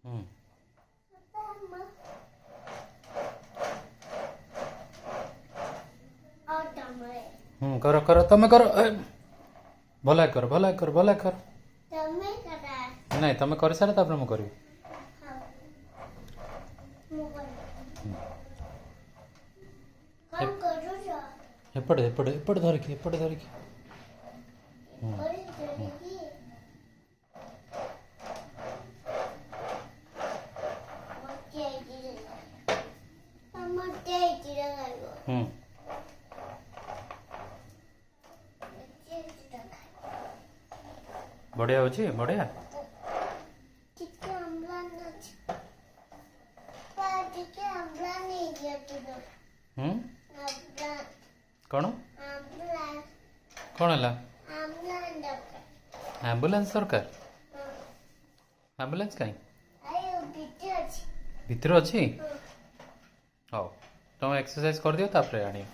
ହୁଁ କର କର ତମେ କର ଭଲ କର ଭଲ କର ଭଲ କର ନାଇଁ ତମେ କରିସାର ତାପରେ ମୁଁ କରିବି ଏପଟେ ଏପଟେ ଏପଟେ ଧରିକି ହୁଁ ବଢିଆ ଅଛି ବଢିଆ ହୁଁ କଣ କଣ ହେଲା ଆମ୍ବୁଲାନ୍ସ ଦରକାର ଆମ୍ବୁଲାନ୍ସ କାହିଁ ଭିତରେ ଅଛି ହଉ ତମେ ଏକ୍ସରସାଇଜ କରିଦିଅ ତାପରେ ଆଣିବ